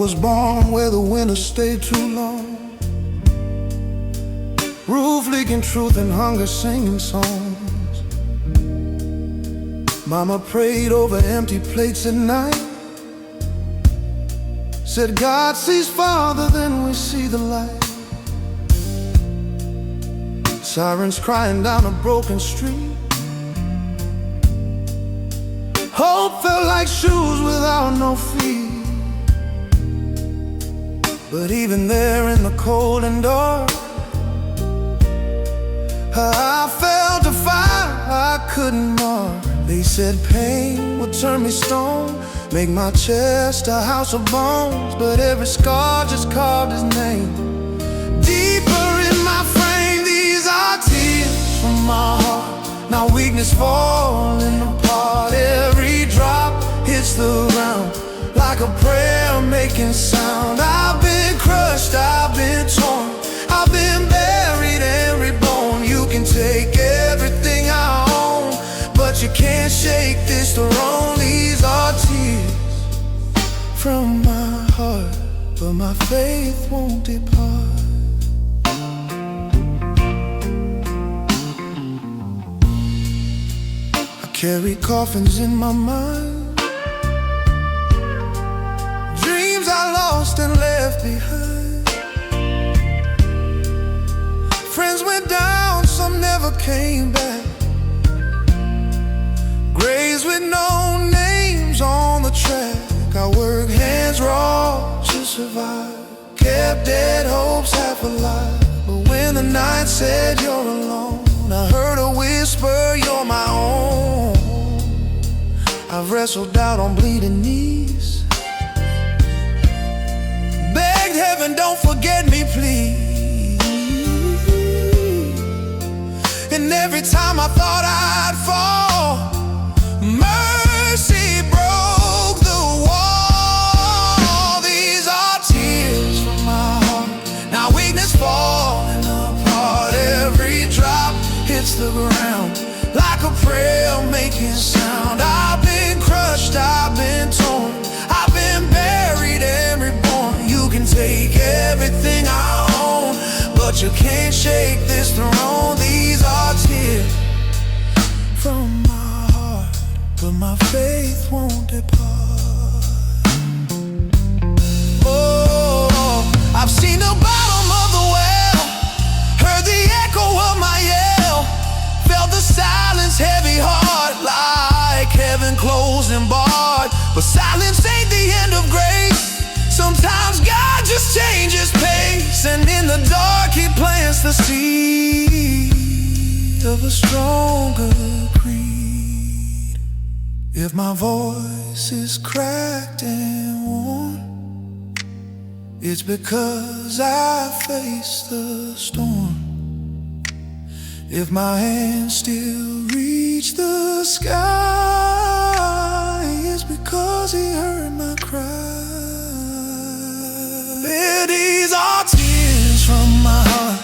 was born where the winter stayed too long. Roof leaking truth and hunger singing songs. Mama prayed over empty plates at night. Said God sees farther than we see the light. Sirens crying down a broken street. Hope felt like shoes without no feet. But even there in the cold and dark, I felt a fire I couldn't mark. They said pain would turn me stone, make my chest a house of bones. But every scar just carved his name deeper in my frame. These are tears from my heart, now weakness falling apart. Every drop hits the ground like a prayer making sound. I've been crushed, I've been torn, I've been buried and reborn. You can take everything I own, but you can't shake this throne. These are tears from my heart, but my faith won't depart. I carry coffins in my mind, dreams I lost and left behind. Friends went down, some never came back. Graves with no names on the track. I work hands raw to survive, kept dead hopes half alive. But when the night said you're alone, I heard a whisper, you're my own. I've wrestled out on bleeding knees, begged heaven don't forget me please. And every time I thought I'd fall, mercy broke the wall. These are tears from my heart, now weakness falling apart. Every drop hits the ground like a prayer making sound. I've been crushed, I've been torn, I've been buried and reborn. You can take everything I own, but you can't shake this throne. These are tears from my heart, but my faith won't depart. Oh, I've seen the bottom of the well, heard the echo of my yell, felt the silence heavy heart, like heaven closed and barred. But silence ain't the end of grace. Sometimes God just changes pace, and in the dark He plants the seed of a stronger creed. If my voice is cracked and worn, it's because I faced the storm. If my hands still reach the sky, it's because He heard my cry. These are tears from my heart,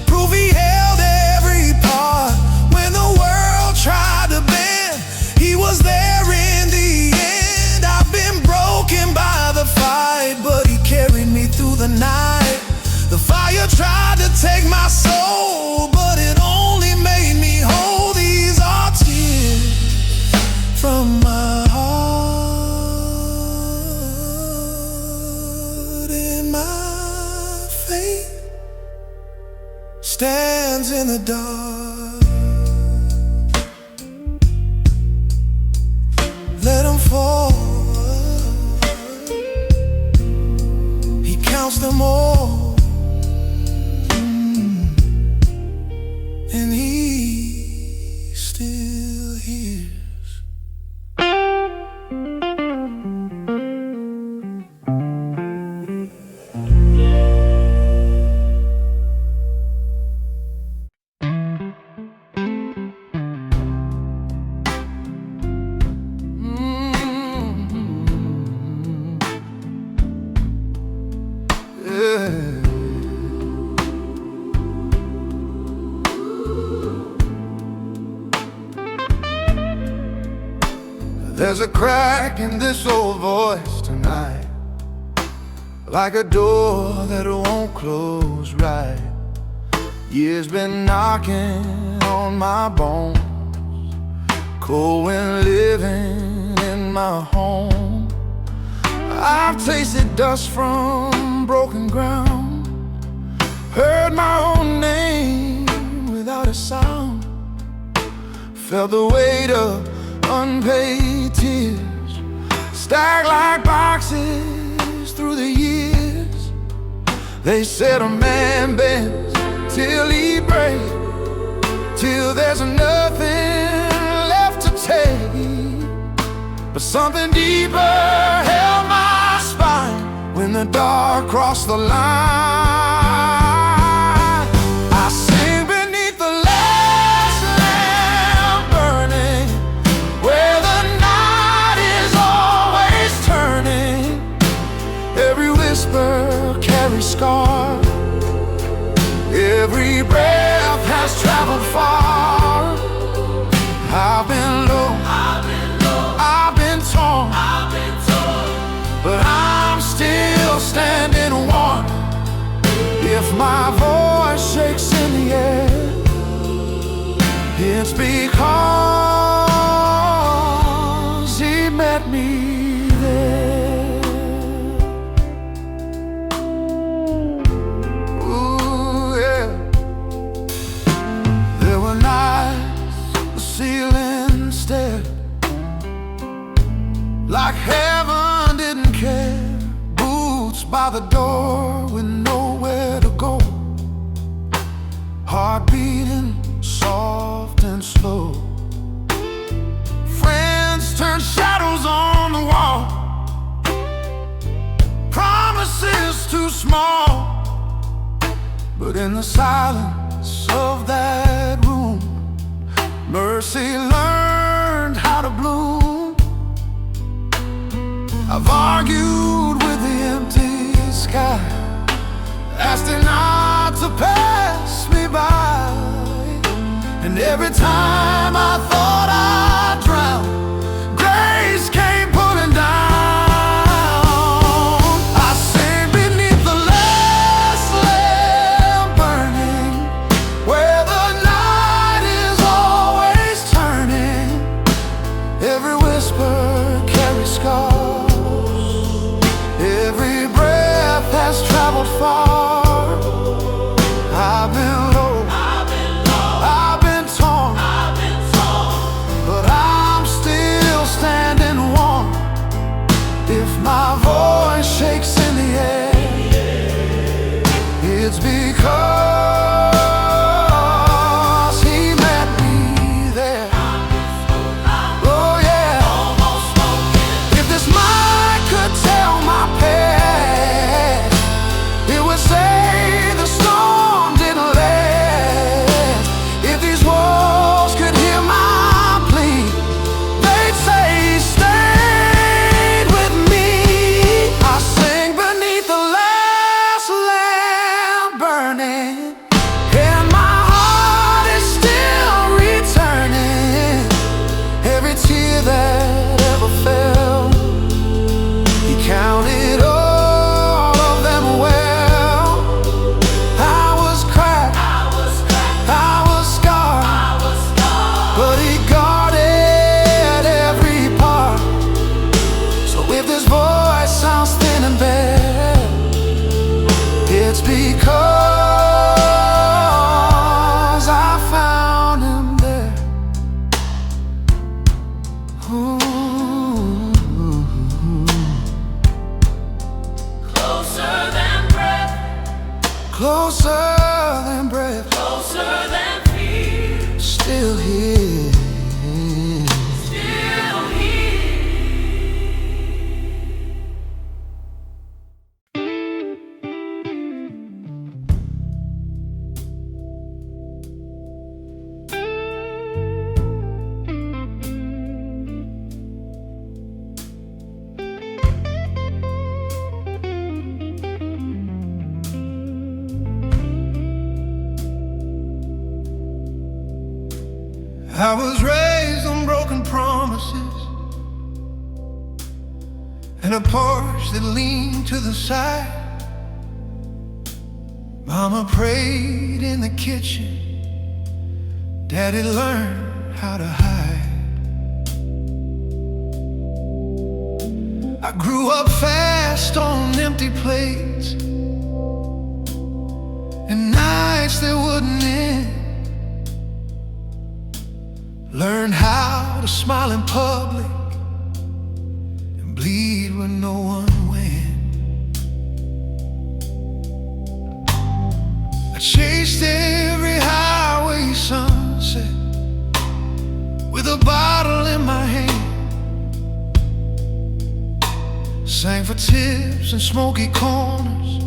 prove He held every part. When the world tried to bend, He was there in the end. I've been broken by the fight, but He carried me through the night. The fire tried to take my soul, but it only made me whole. These are tears from my heart, and my faith stands in the dark. Let them fall, He counts them all, and He still hears. There's a crack in this old voice tonight. like a door that won't close right. Years been knocking on my bones, cold wind living in my home. I've tasted dust from broken ground, heard my own name without a sound, felt the weight of unpaid tears stacked like boxes through the years. They said a man bends till he breaks, till there's nothing left to take. But something deeper held my spine when the dark crossed the line. I sing beneath the last lamp burning, where the night is always turning. Every whisper carries scars, every breath has traveled far. I've been low, I've been torn, but I'm still standing warm. If my voice shakes in the air, it's because he met me there. Ooh, yeah. There were nights the ceiling stared like heaven didn't care. Boots by the door with nowhere to go, heart beating soft and slow. Friends turned shadows on the wall, promises too small. But in the silence of that room, mercy learned how to bloom. I've argued with the empty sky, asked it not to pass me by. And every time I thought I'd drown, grace came pulling down. I sing beneath the last lamp burning, where the night is always turning. Every whisper carries scars, every breath has traveled far. I've been low, I've been torn, but I'm still standing warm. If my voice shakes in the air, it's because he met me there. Oh yeah. If this mic could tell my past, it would say the storm didn't last. If these walls could hear my plea, they'd say he stayed with me. I sing beneath the last lamp burning, and my heart is still returning. Every tear that ever fell, he counted all of them well. I was cracked, I was scarred, but he guarded every part. So if this voice sounds thin and bare, it's because I found him there. Ooh. Closer than breath, Closer than breath, closer than fear, still here. still here. I was raised on broken promises, and a Porsche that leaned to the side. Mama prayed in the kitchen, Daddy learned how to hide. I grew up fast on empty plates and nights that wouldn't end. Learned how to smile in public and bleed when no one went. I chased every highway sunset with a bottle in my hand. Sang for tips and smoky corners,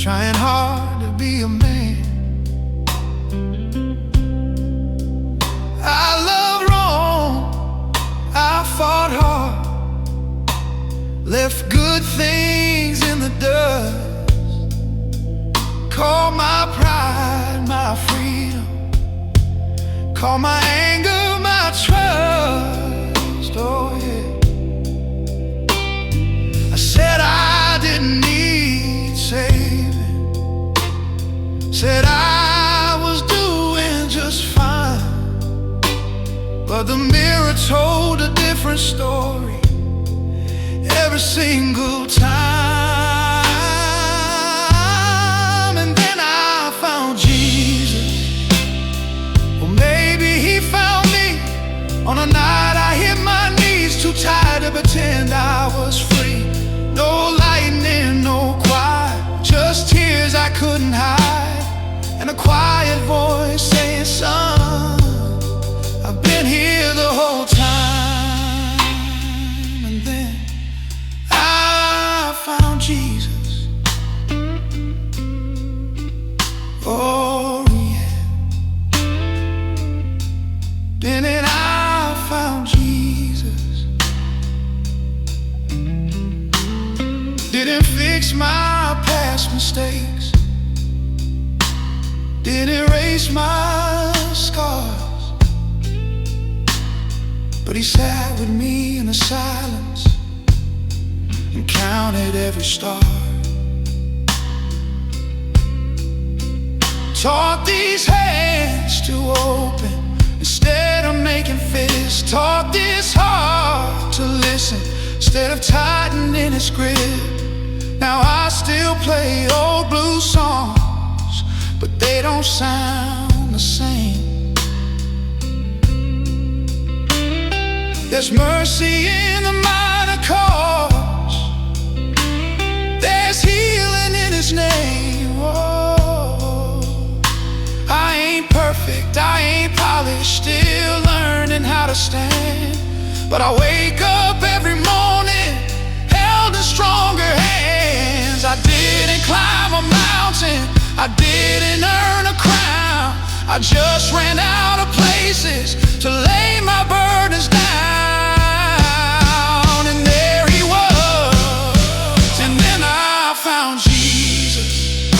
trying hard to be a man. I loved wrong, I fought hard, left good things in the dust. Call my pride my freedom, call my anger my trust. Oh yeah. I said I didn't need saving, said I was doing just fine, but the mirror told a different story every single time. And then I found Jesus, or maybe he found me on a night I hit my knees, too tired to pretend I was free. No lightning, no quiet, just tears I couldn't hide, and a quiet voice saying, son, I've been here the whole time. And then I found Jesus. Oh yeah. Then I found Jesus. Didn't fix my past mistakes, didn't erase my scars, but he sat with me in the silence and counted every star. Taught these hands to open instead of making fists, taught this heart to listen instead of tightening its grip. Now I still play old blues songs, but they don't sound the same. There's mercy in the minor chords, there's healing in his name. Oh, I ain't perfect, I ain't polished, still learning how to stand, but I wake up every morning held in stronger hands. I didn't climb a mountain, I didn't earn a crown, I just ran out of places to lay my burdens down. And there he was, and then I found Jesus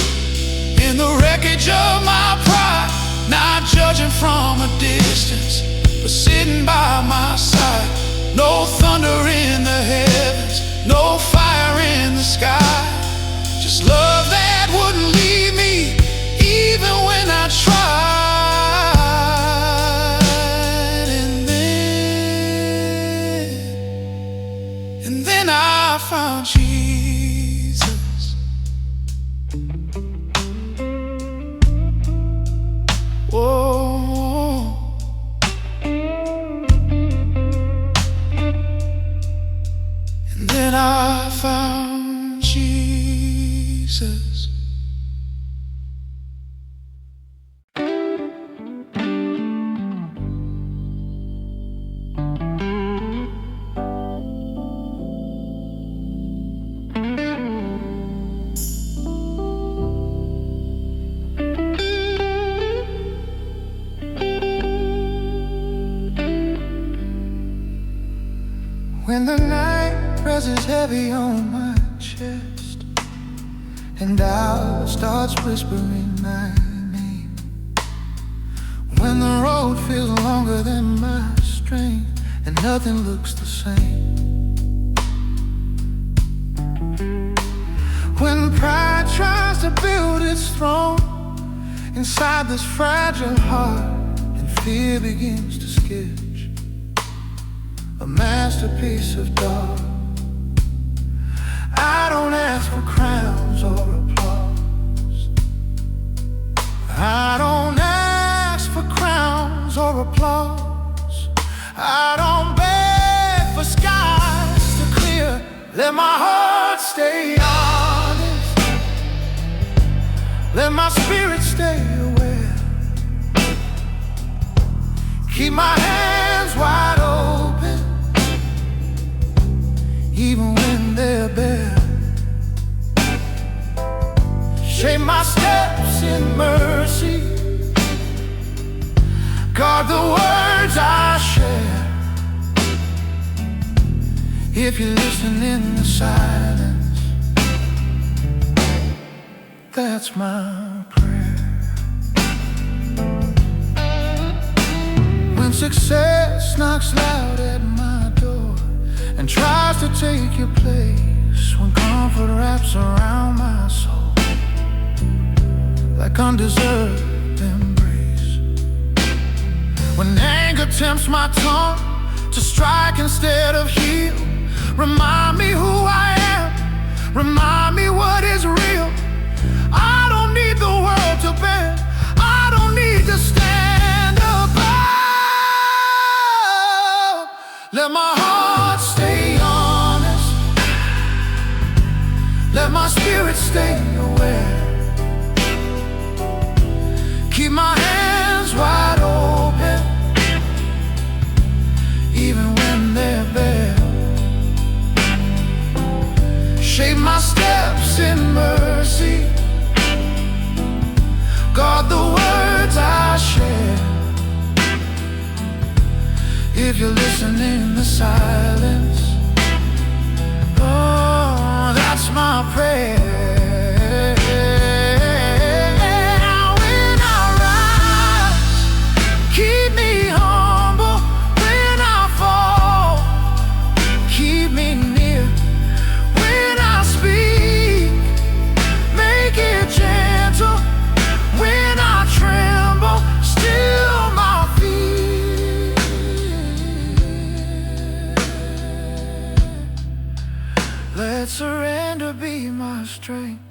in the wreckage of my pride, not judging from a distance, but sitting by my side. No thunder in the heavens, no fire in the sky, just love that wouldn't leave me even when I tried. And then I found Jesus. Whoa. And then I found Jesus. When the night presses heavy on my chest and doubt starts whispering my name, when the road feels longer than my strength and nothing looks the same, when pride tries to build strong inside this fragile heart, and fear begins to sketch a masterpiece of dark. I don't ask for crowns or applause. I don't ask for crowns or applause. I don't beg for skies to clear. Let my heart stay honest. Let my spirit stay aware. Keep my hands wide open, even when they're bare. Shape my steps in mercy. Guard the words I share. If you listen in the silence, that's my prayer. When success knocks loud at my door and tries to take your place, when comfort wraps around my soul like undeserved embrace, when anger tempts my tongue to strike instead of heal, remind me who I am, remind me what is real. I don't need the world to bend, I don't need to stand above. Let my heart stay honest. Let my spirit stay aware. Keep my hands wide open, even when they're bare. Shape my steps in mercy. Guard the words I share. If you listen in the silence, oh, that's my prayer. When I rise, keep me humble. When I fall, keep me near. When I speak, make it gentle. When I tremble, still my feet. Let surrender be my strength.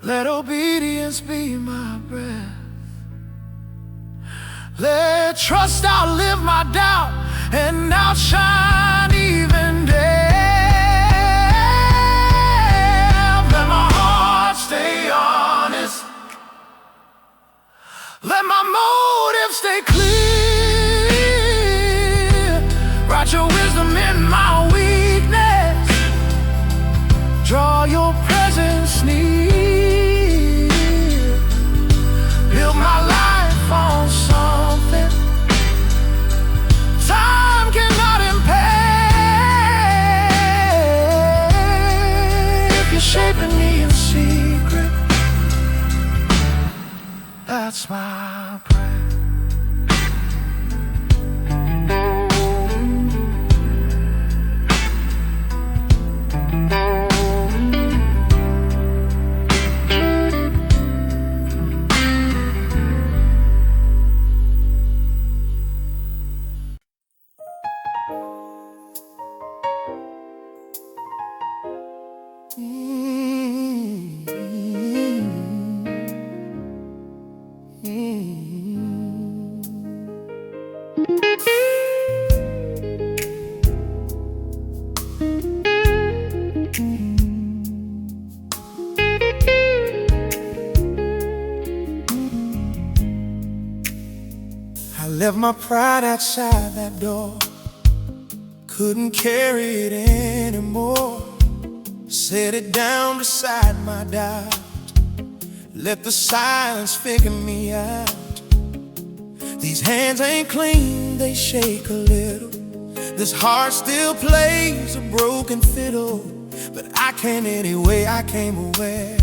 Let obedience be my breath. Let trust outlive my doubt and outshine even death. Let my heart stay honest. Let my motives stay clear. Write your wisdom in my weakness. Draw your presence near. Build my life on something time cannot impair. If you're shaping me in secret, that's my prayer. I left my pride outside that door. Couldn't carry it anymore. Set it down beside my doubt. Let the silence figure me out. These hands ain't clean, they shake a little. This heart still plays a broken fiddle. But I can't anyway, I came aware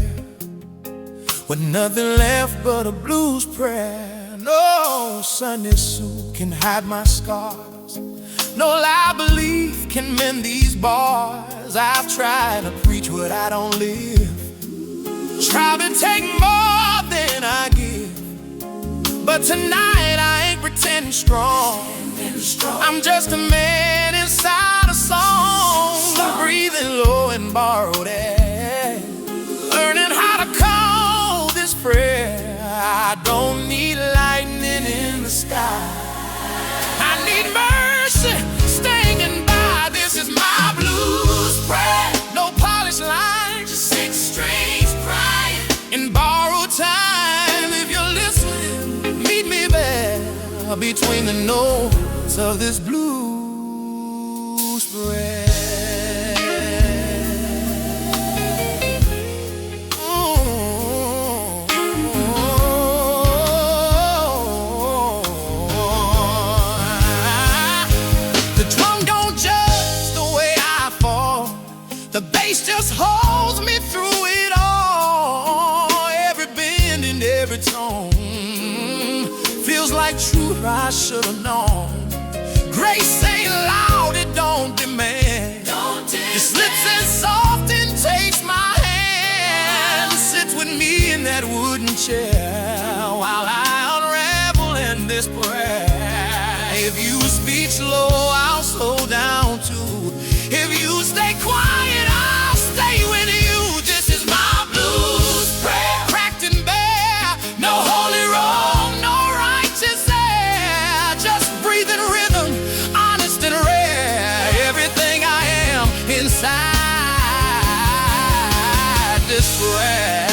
with nothing left but a blues prayer. No Sunday suit can hide my scars. No lie belief can mend these bars. I've tried to preach what I don't live. take more than I give, but tonight I ain't pretending strong. I'm just a man inside a song, breathing low and borrowed air, learning how to call this prayer. I don't need lightning in the sky, I need mercy staying by. This is my blues prayer. No polished lines, just 6 strings crying in borrowed time. If you're listening, meet me there between the notes of this blues prayer. The bass just holds me through it all. Every bend and every tone feels like truth I should have known. Grace ain't loud, it don't demand. It slips in soft and takes my hand, sits with me in that wooden chair while I unravel in this prayer. If you speak slow, I'll slow down too. If you stay quiet, I'll stay with you. This is my blues prayer, cracked and bare. No holy wrong, no righteous air, just breathing rhythm, honest and rare. Everything I am inside this prayer.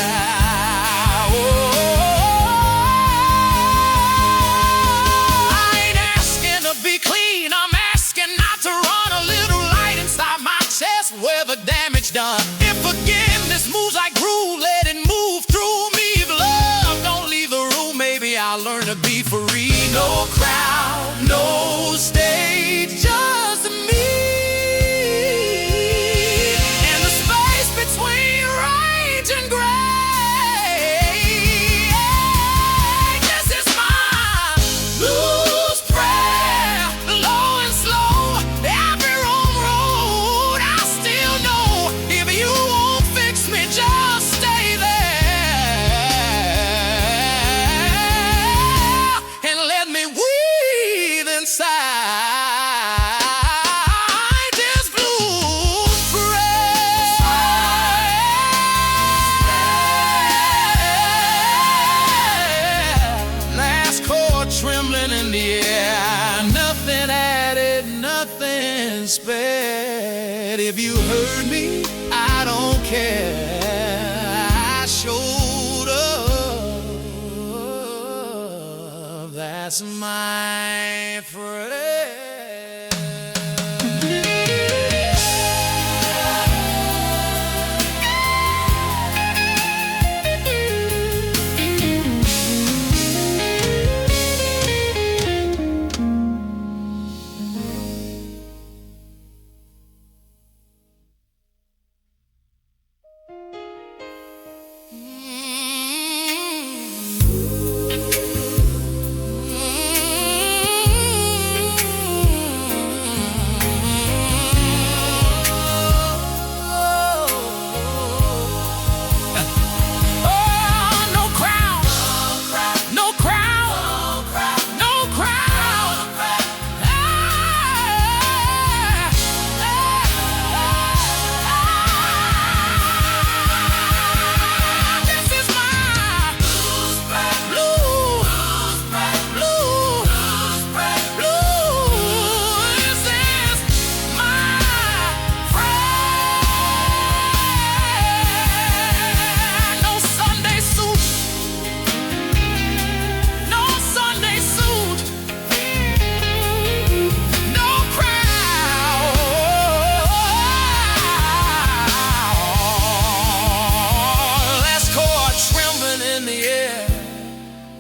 I ain't asking to be clean, I'm asking not to run a little light inside my chest where the damage done. If forgiveness moves like glue, let it move through me. If love don't leave the room, maybe I'll learn to be free. No crowd, no stage, just me and the space between right and gray. This is my blues prayer, low and slow, every wrong road. I still know if you won't fix me, just stay there and let me breathe inside this blues prayer. Last chord trembling in the air, nothing added, nothing spared. If you heard me, I don't care. I showed up. That's my prayer.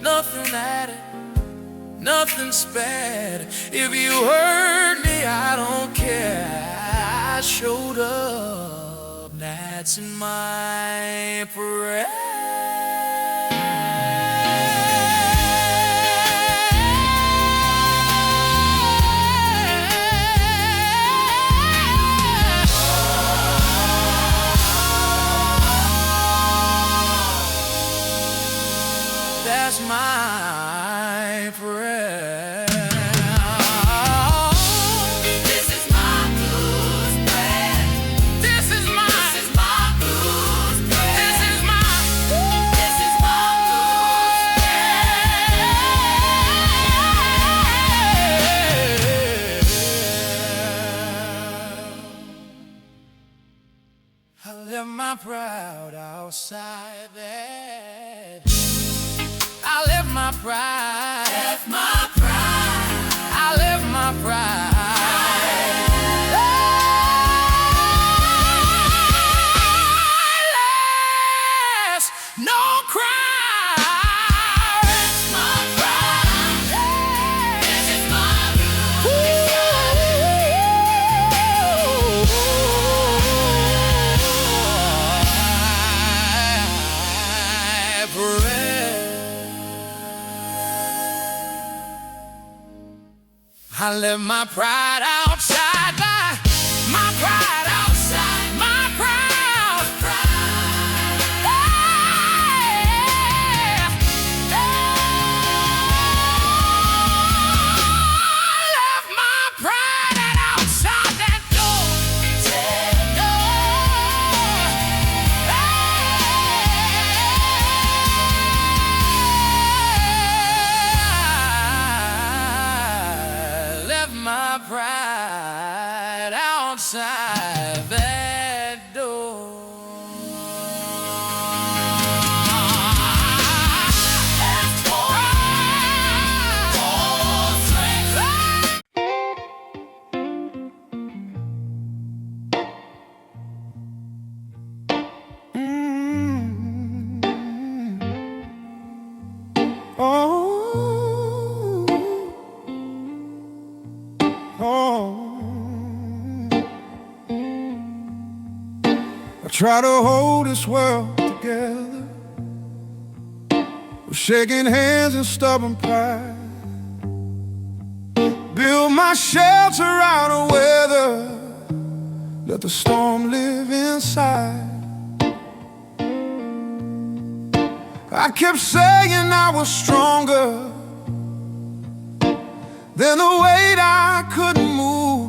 Nothing added, nothing spared. If you hurt me, I don't care. I showed up. That's in my prayer. that's my prayer. This is my blues prayer. This is my blues prayer. This is my I left my pride outside that. I left my pride. Left my pride. I left my pride. Last, no cry. That's my pride. This is my I left my pride outside, my pride outside, my pride. I left my pride outside that door. My pride outside that door. I try to hold this world together with shaking hands and stubborn pride. Build my shelter out of weather, let the storm live inside. I kept saying I was stronger than the weight I couldn't move,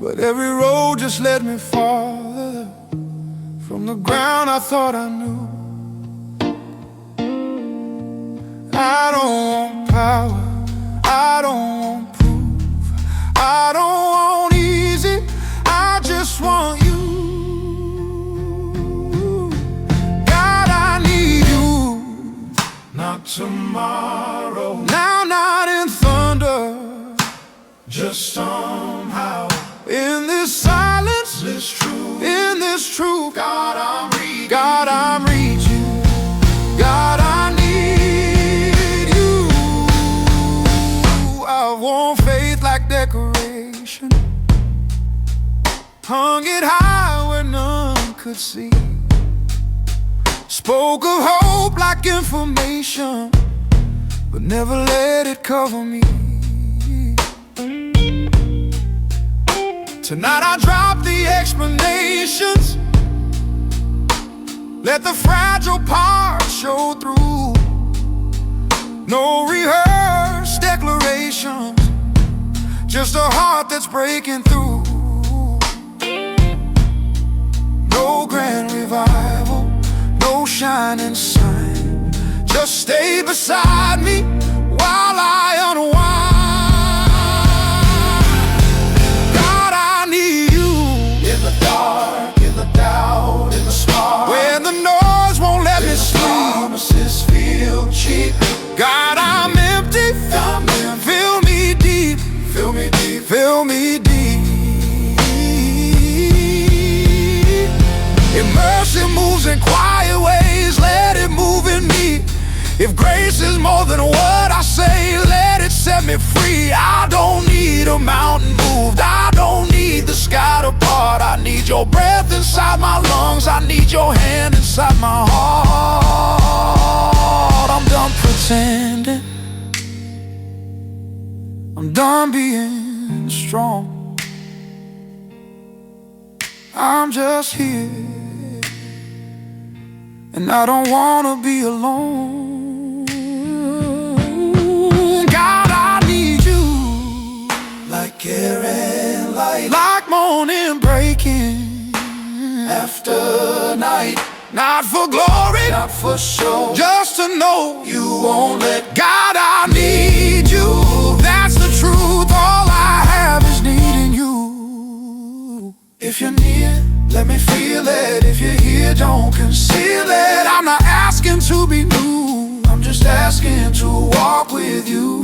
but every road just led me farther from the ground I thought I knew. I don't want power, I don't want proof, I don't want easy, I just want you. God, I need you, not tomorrow, now not in thunder, just somehow. In this silence, this truth, in this truth, God, I'm reaching. God, I'm reaching. God, I need you. I want faith like decoration, hung it high where none could see. Spoke of hope like information, but never let it cover me. Tonight I drop the explanations, let the fragile parts show through. No rehearsed declarations, just a heart that's breaking through. No grand revival, no shining sign, just stay beside me while I unwind. God, I'm empty, fill me deep, fill me deep, fill me deep. If mercy moves in quiet ways, let it move in me. If grace is more than what I say, let it set me free. I don't need a mountain moved, I don't need the sky to part. I need your breath inside my lungs, I need your hand inside my heart. I'm done pretending, I'm done being strong. I'm just here and I don't wanna be alone. God, I need you, like air and light, like morning breaking after night. Not for glory, not for show, just to know you won't let. God, I need you, that's the truth. All I have is needing you. If you're near, let me feel it. If you're here, don't conceal it. I'm not asking to be new, I'm just asking to walk with you.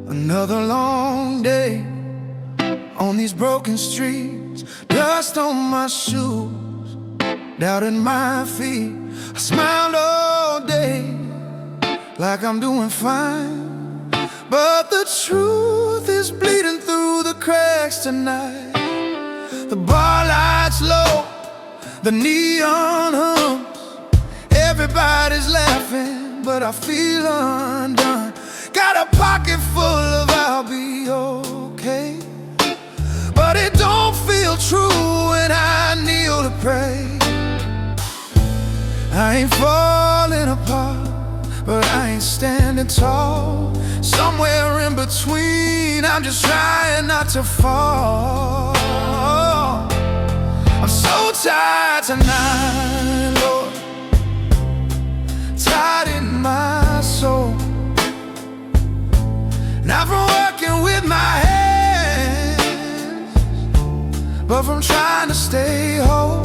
Another long day on these broken streets, dust on my shoes, doubt in my feet. I smiled all day like I'm doing fine, but the truth is bleeding through the cracks tonight. The bar lights low, the neon hums, everybody's laughing, but I feel undone. Got a pocket full of I'll be okay, but it don't feel true when I kneel to pray. I ain't falling apart, but I ain't standing tall. Somewhere in between, I'm just trying not to fall. I'm so tired tonight, Lord, tired in my soul. Not from working with my hands, but from trying to stay whole.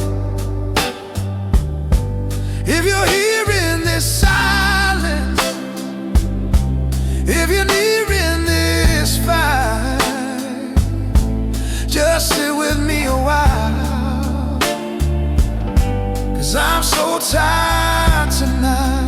If you're hearing this silence, if you're nearing this fight, just sit with me a while, 'cause I'm so tired tonight.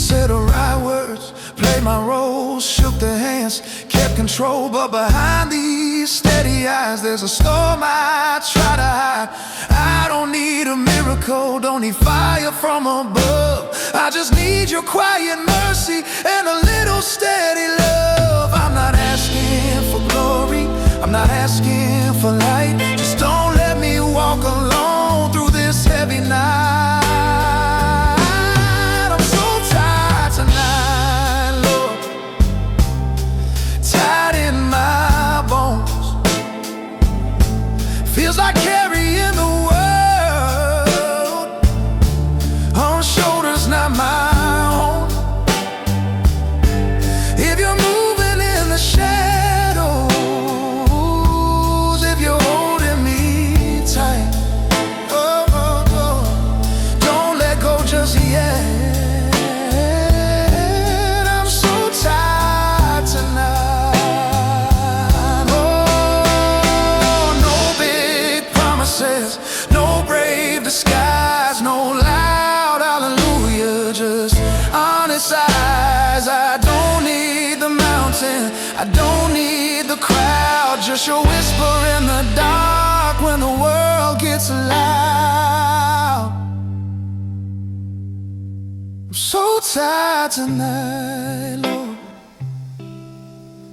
Said the right words, played my role, shook the hands, kept control, but behind these steady eyes there's a storm I try to hide. I don't need a miracle, don't need fire from above. I just need your quiet mercy and a little steady love. I'm not asking for glory, I'm not asking for light, just don't let me walk alone through this heavy night. Feels like carrying the world on shoulders not my own. If you're moving in the shadows, if you're holding me tight, oh, oh, oh, don't let go just yet. I'm so tired tonight. No brave disguise, no loud hallelujah, just honest eyes. I don't need the mountain, I don't need the crowd, just your whisper in the dark when the world gets loud. I'm so tired tonight, Lord,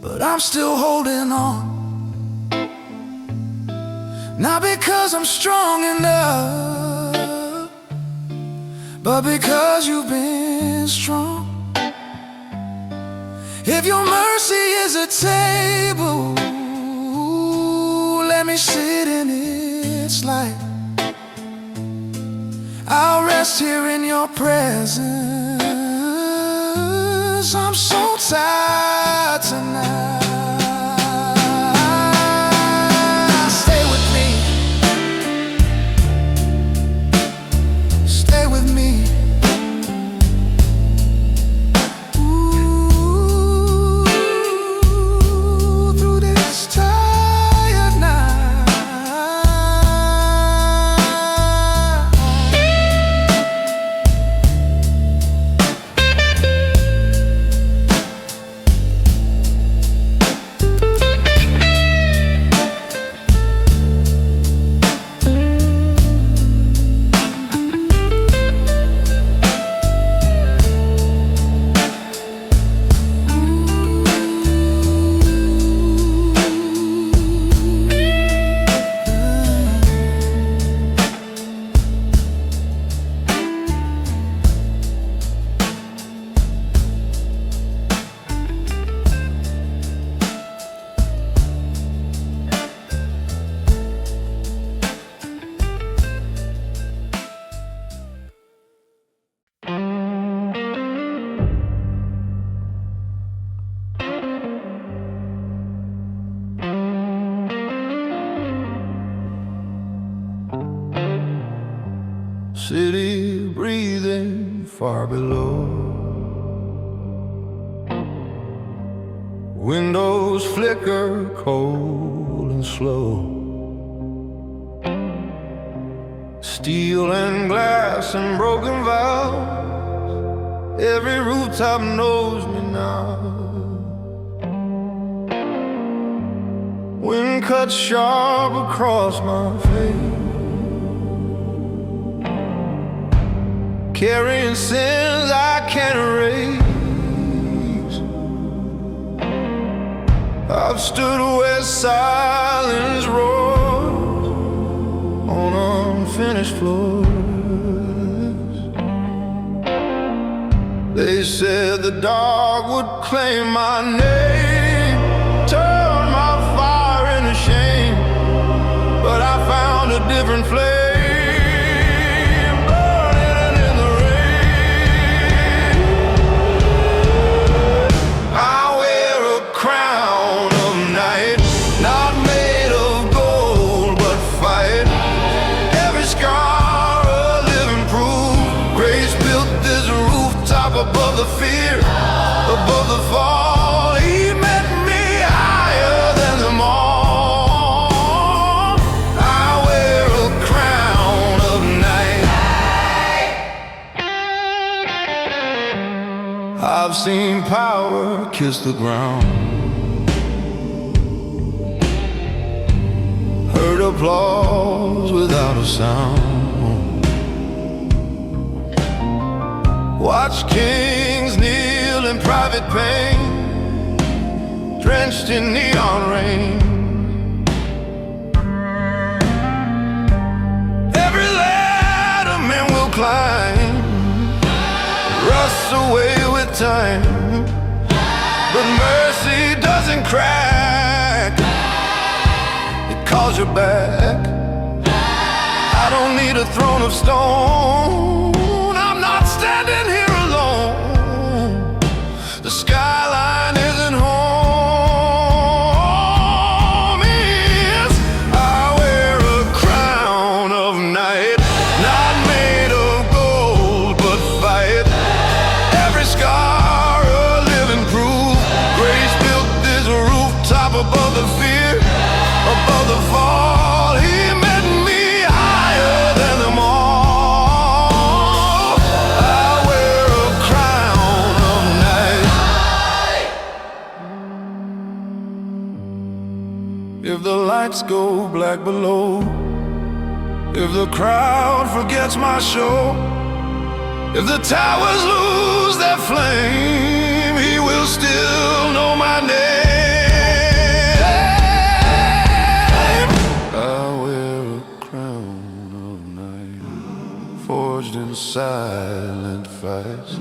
but I'm still holding on. Not because I'm strong enough, but because you've been strong. If your mercy is a table, let me sit in its light. I'll rest here in your presence. I'm so tired tonight. far below. Windows flicker cold and slow. Steel and glass and broken valves, every rooftop knows me now. Wind cuts sharp across my face, carrying sins I can't erase. I've stood where silence roars on unfinished floors. They said the dark would claim my name, turn my fire into shame, but I found a different flame. Above the fear, above the fall, he met me higher than them all. I wear a crown of night. I've seen power kiss the ground, heard applause without a sound, watch kings kneel in private pain, drenched in neon rain. Every ladder men will climb rusts away with time, but mercy doesn't crack, it calls you back. I don't need a throne of stone, I'm not standing here alone. The skyline isn't home. Yes, I wear a crown of night, not made of gold but fight. Every scar a living proof. Grace built this rooftop above the fear, above the fall. He met me higher than them all. If the lights go black below, if the crowd forgets my show, if the towers lose their flame, he will still know my name. I wear a crown of night, forged in silent fights.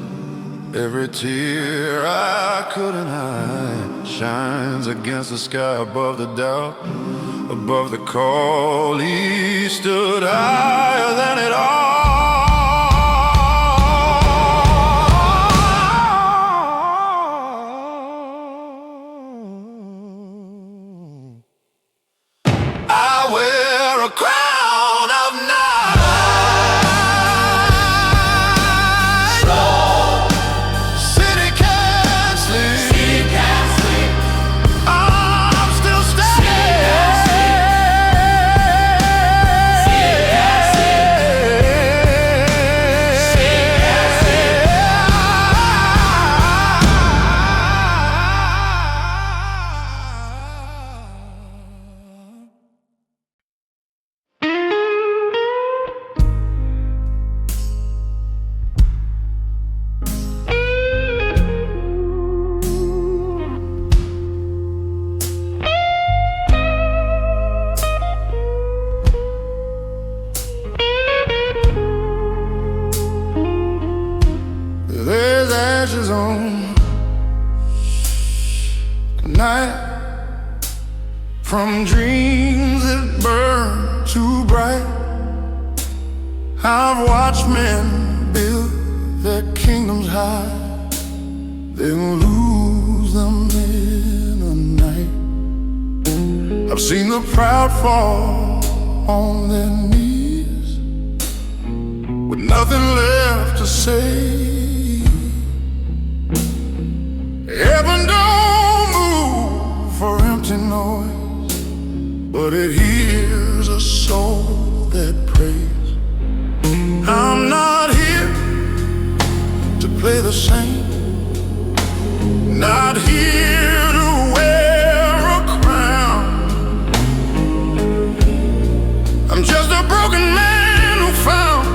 Every tear I couldn't hide shines against the sky above the doubt, above the call. He stood higher than it all. I wear a crown of night. There's ashes on the night from dreams that burn too bright. I've watched men build their kingdoms high, then lose them in a night. I've seen the proud fall on their knees with nothing left to say. Heaven don't move for empty noise, but it hears a soul that prays. I'm not here to play the saint, not here to wear a crown. I'm just a broken man who found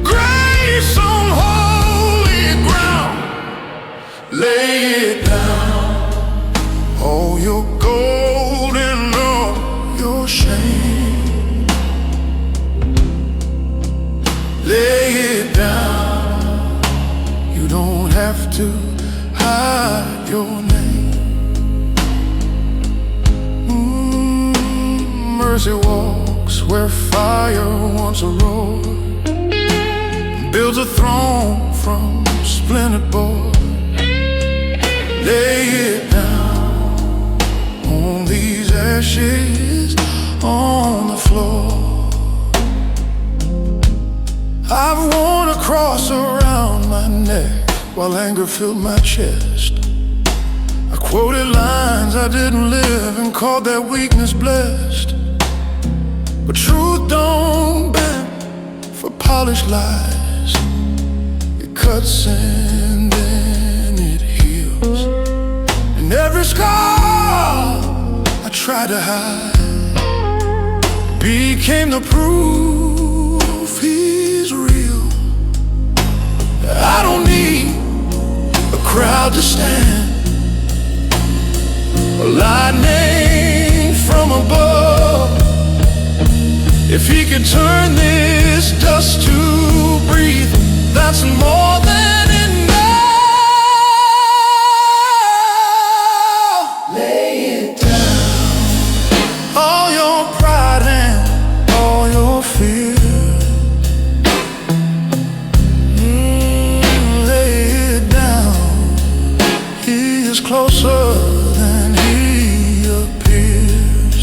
grace on holy ground. Lay it down, all your gold and all your shame. Lay it down, you don't have to hide your name. Mercy walks where fire once roared, builds a throne from splintered board. Lay it down on these ashes on the floor. I've worn a cross around my neck while anger filled my chest. I quoted lines I didn't live and called that weakness blessed. But truth don't bend for polished lies. It cuts and then it heals. And every scar I tried to hide became the proof he's real. I don't need a crowd to stand, a lightning from above. If he could turn this dust to breathe, that's more than enough. Lay it down, all your pride and all your fear. Lay it down, he is closer than he appears.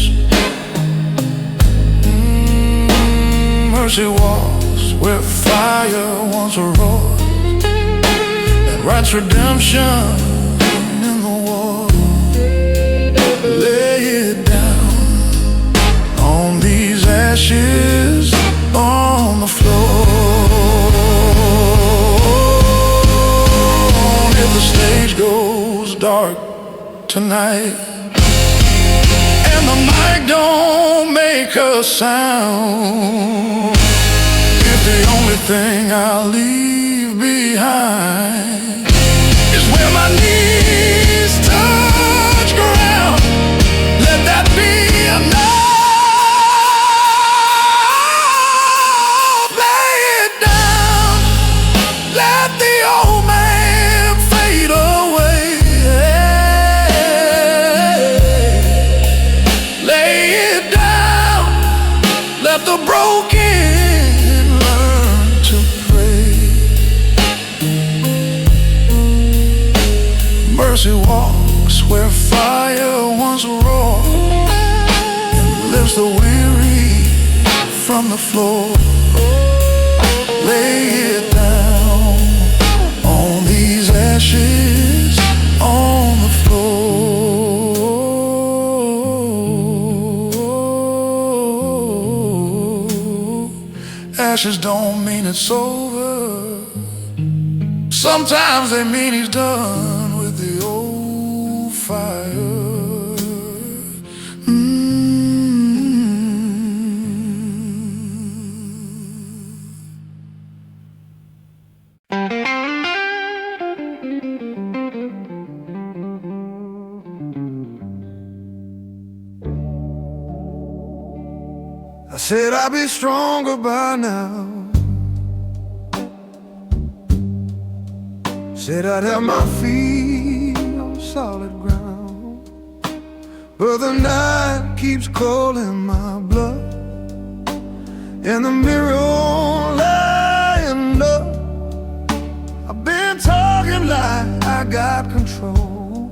Mercy walks where fire once roared, and writes redemption in the wall. Lay it down on these ashes on the floor. If the stage goes dark tonight and the mic don't make a sound, if the only thing I'll leave behind is where my knees touch ground, let that be enough. Lay it down, let the old man fade away. Lay it down, let the broken learn to pray. Mercy walks where fire once roared, and lifts the weary from the floor. Lay it down on these ashes on the floor. Ashes don't mean it's over. Sometimes they mean he's done with the old fire. I said I'd be stronger by now. Said I'd have my feet on solid ground, but the night keeps calling my bluff, and the mirror lying up. I've been talking like I got control,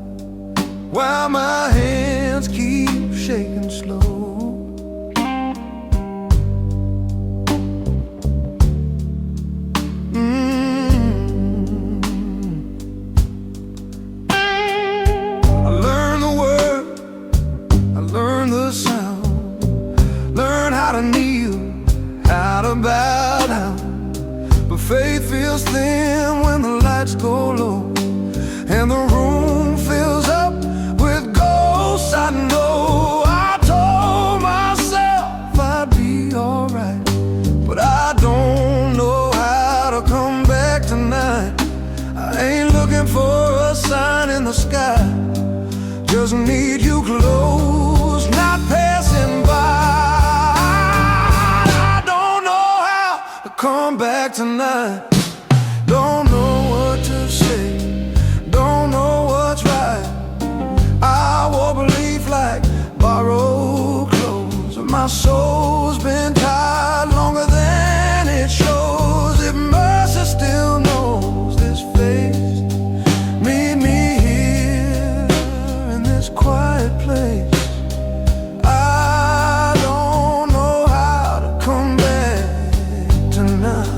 while my hands keep shaking slow. looking for a sign in the sky. Just need you close, not passing by. I don't know how to come back tonight. Don't know what to say, don't know what's right. I wore belief like borrowed clothes. My soul's been tied longer than it shows. If mercy still knows this face, meet me here in this quiet place. I don't know how to come back tonight.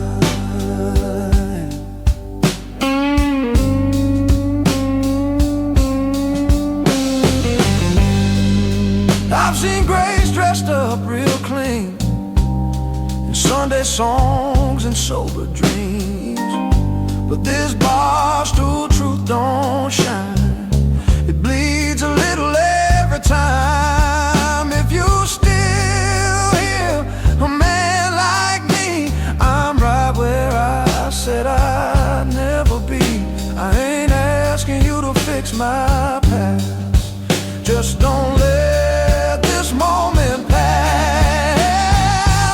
I've seen grace dressed up real clean in Sunday songs and sober dreams, but this barstool truth don't shine. It bleeds a little every time. If you still hear a man like me, I'm right where I said I'd never be. I ain't asking you to fix my past, just don't let this moment pass.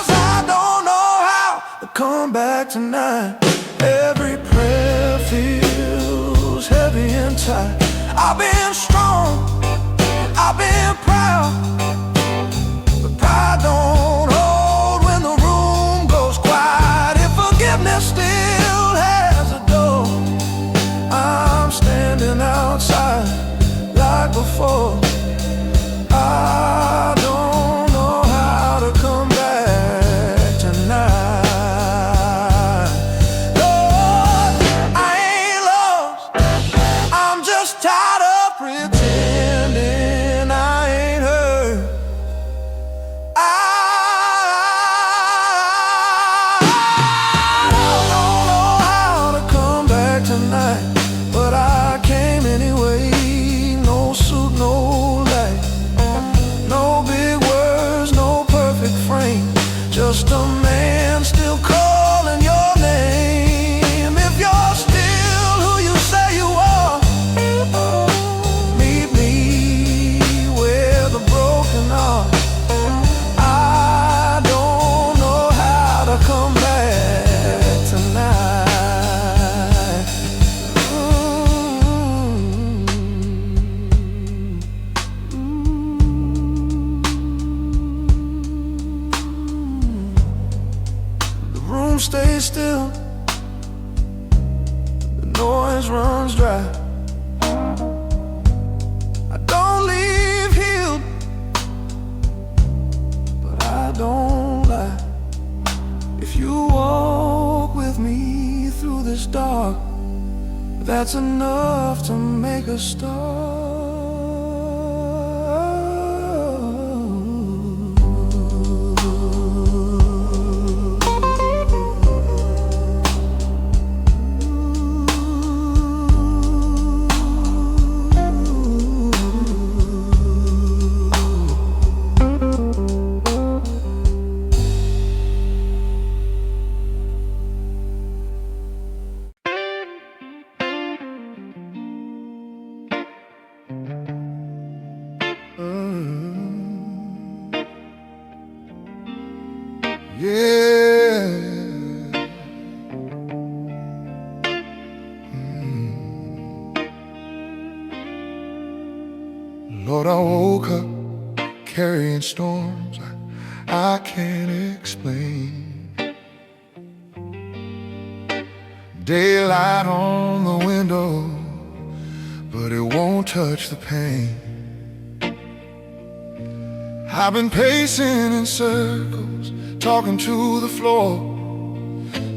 I don't know how to come back tonight. Every prayer feels heavy and tight. I've been strong, I've been proud, but pride don't hold when the room goes quiet. If forgiveness still has a door, I'm standing outside like before. I don't know how to come back tonight. Lord, I ain't lost, I'm just tired of pretending I ain't heard. I don't know how to come back tonight, but I came anyway. No suit, no light, no big words, no perfect frame, just a man still calling your name. If you're still who you say you are, meet me where the broken are. I don't know how to come back tonight. The room stays still, the noise runs dry. I don't leave healed, but I don't lie. If you walk with me through this dark, that's enough to make a start. Yeah. Lord, I woke up carrying storms I can't explain. Daylight on the window, but it won't touch the pain. I've been pacing in circles, talking to the floor,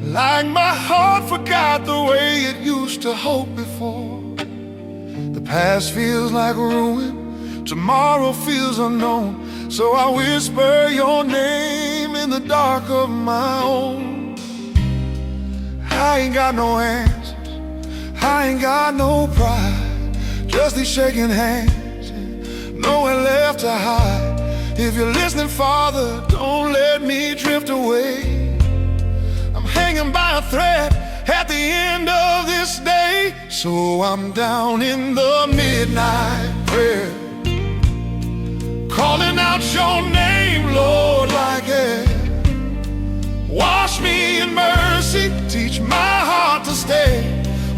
like my heart forgot the way it used to hope before. The past feels like ruin, tomorrow feels unknown, so I whisper your name in the dark of my own. I ain't got no answers, I ain't got no pride, just these shaking hands and nowhere left to hide. If you're listening, Father, don't let me drift away. I'm hanging by a thread, at the end of this day. So I'm down in the midnight prayer, calling out your name, Lord, like air. Wash me in mercy, teach my heart to stay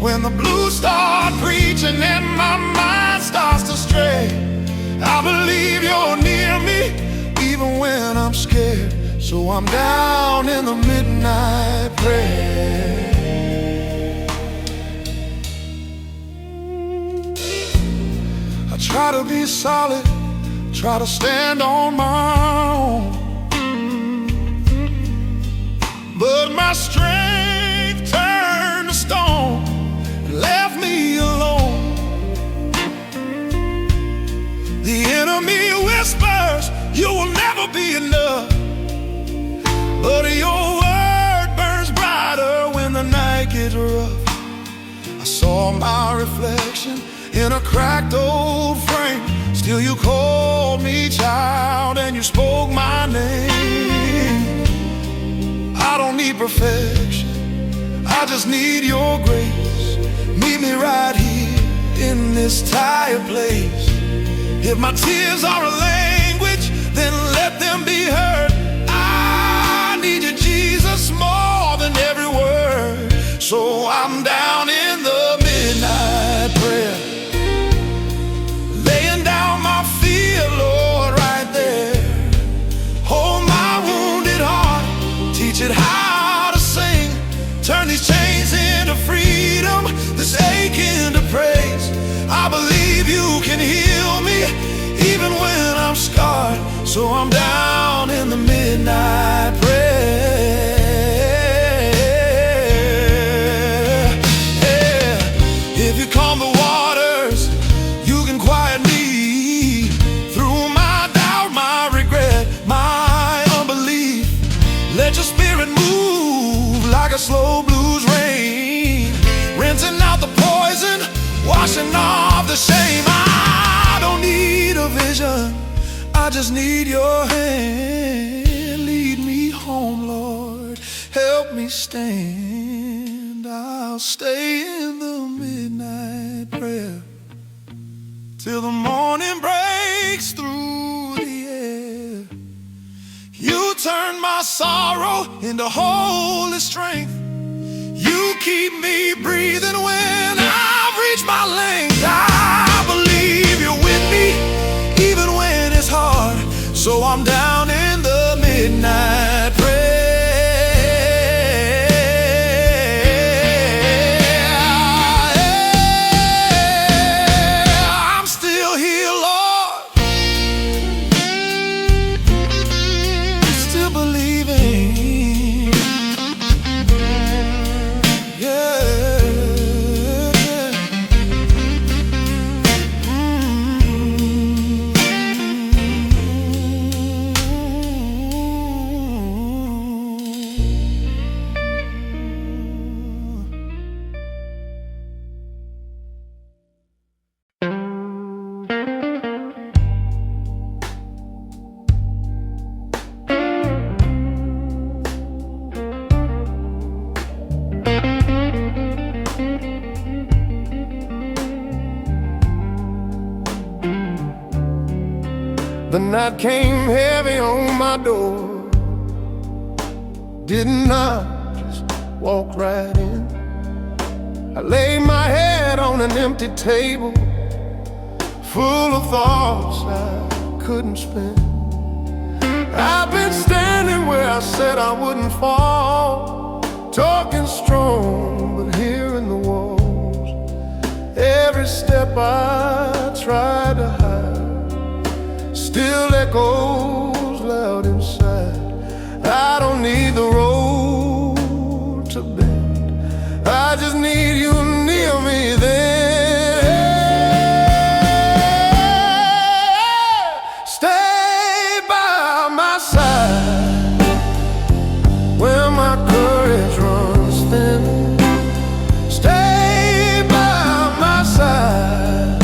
when the blues start preaching and my mind starts to stray. I believe you're near me even when I'm scared. So I'm down in the midnight prayer. I try to be solid, try to stand on my own, but my strength turned to stone and left me alone. The enemy whispers you will never be enough, but your word burns brighter when the night gets rough. I saw my reflection in a cracked old frame. Still you called me child and you spoke my name. I don't need perfection, I just need your grace. Meet me right here in this tired place. If my tears are a language, then let them be heard. I need you, Jesus, more than every word. So I'm down in the midnight prayer, laying down my fear, Lord, right there. Hold my wounded heart, teach it how to sing. Turn these chains into freedom, this ache into praise. I believe you can heal me even when I'm scarred. So I'm down in the midnight prayer. Yeah. If you calm the waters, you can quiet me through my doubt, my regret, my unbelief. Let your spirit move like a slow blues rain, rinsing out the poison, washing off the shame. I don't need a vision, I just need your hand. Lead me home, Lord, help me stand. I'll stay in the midnight prayer till the morning breaks through the air. You turn my sorrow into holy strength. You keep me breathing when I've reached my length. I believe you're with me even when it's hard. So I'm down in the midnight prayer. I'm still here, Lord, still believing. Yeah. The night came heavy on my door. Didn't I just walk right in? I laid my head on an empty table, full of thoughts I couldn't spend. I've been standing where I said I wouldn't fall, talking strong but hearing the walls. Every step I tried to hide still echoes loud inside. I don't need the road to bend, I just need you near me then. Stay by my side when my courage runs thin. Stay by my side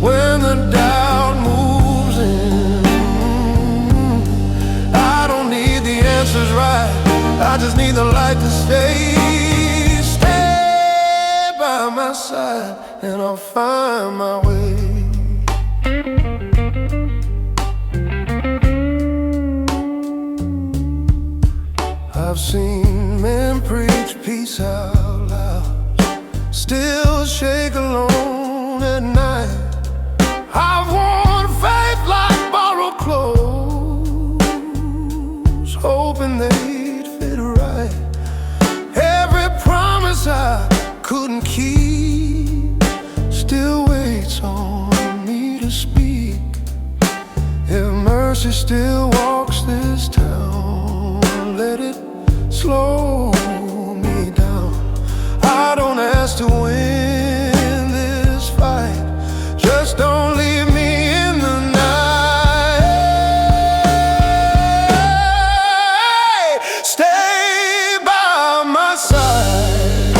when the doubt moves in. I don't need the answers right, I just need the light to stay. side, and I'll find my way. I've seen men preach peace out loud, still shake alone at night. I've worn faith like borrowed clothes, hoping they'd fit right. Every promise I couldn't keep still waits on me to speak. If mercy still walks this town, let it slow me down. I don't ask to win this fight, just don't leave me in the night. Stay by my side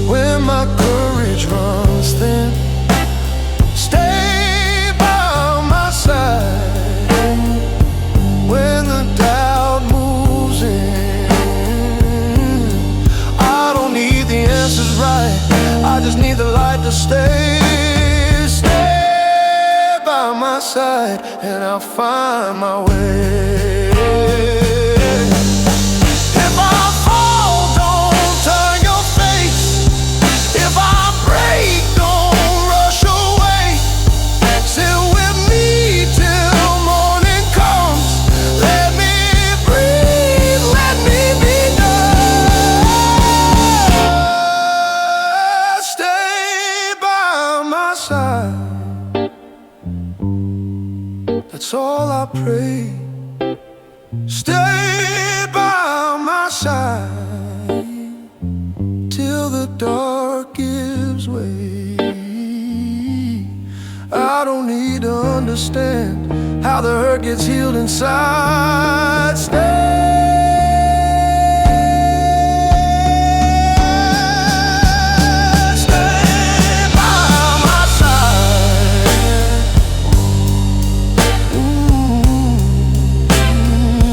when my courage runs thin. Stay by my side when the doubt moves in. I don't need the answers right, I just need the light to stay. Stay by my side and I'll find my way. If I fall, don't turn your face. If I break, don't rush away. Sit with me till morning comes. Let me breathe, let me be done. Stay by my side, that's all I pray. Stay by my side till the dark gives way. I don't need to understand how the hurt gets healed inside. Stay by my side.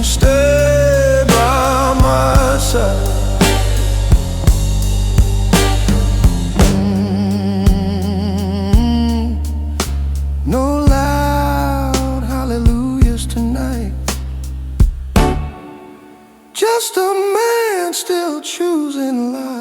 Stay by my side. No loud hallelujahs tonight, just a man still choosing life.